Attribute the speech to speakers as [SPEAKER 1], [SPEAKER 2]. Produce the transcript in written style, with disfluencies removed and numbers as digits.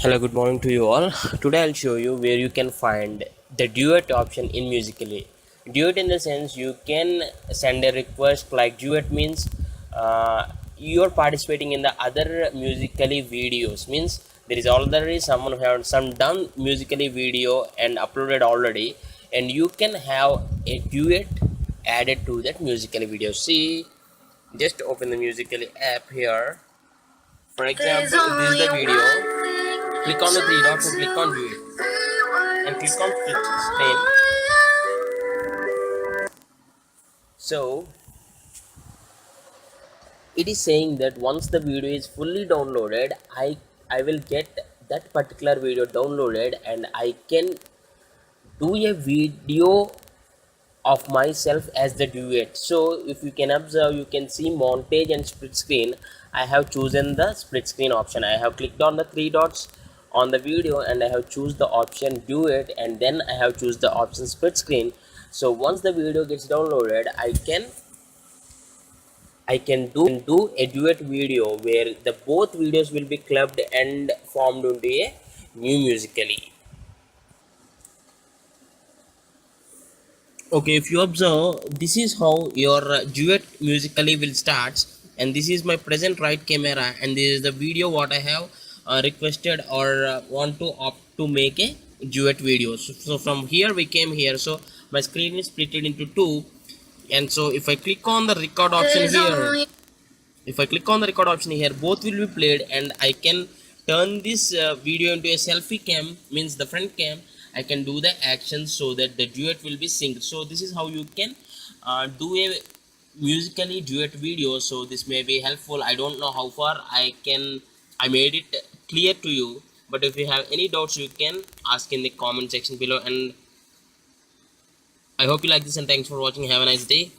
[SPEAKER 1] Hello, good morning to you all. Today I'll show you where you can find the duet option in Musically. Duet in the sense you can send a request, like duet means you're participating in the other Musically videos, means there is already someone who has some done Musically video and uploaded already, and you can have a duet added to that Musically video. See, just open the Musically app here. For example, this is the video. Click on the three dots and click on view it and click on split screen. So it is saying that once the video is fully downloaded, I will get that particular video downloaded and I can do a video of myself as the duet. So if you can observe, you can see montage and split screen. I have chosen the split screen option. I have clicked on the three dots on the video and I have choose the option duet, and then I have choose the option split screen. So once the video gets downloaded, I can do a duet video where the both videos will be clubbed and formed into a new Musically. Okay, if you observe, this is how your duet Musically will start, and this is my present right camera, and this is the video what I have requested or want to opt to make a duet video. So from here we came here, so my screen is split into two, and so if I click on the record option here, both will be played, and I can turn this video into a selfie cam, means the front cam. I can do the action so that the duet will be synced. So this is how you can do a Musically duet video. So this may be helpful. I don't know how far I made it clear to you, but if you have any doubts, you can ask in the comment section below. And I hope you like this, and thanks for watching. Have a nice day.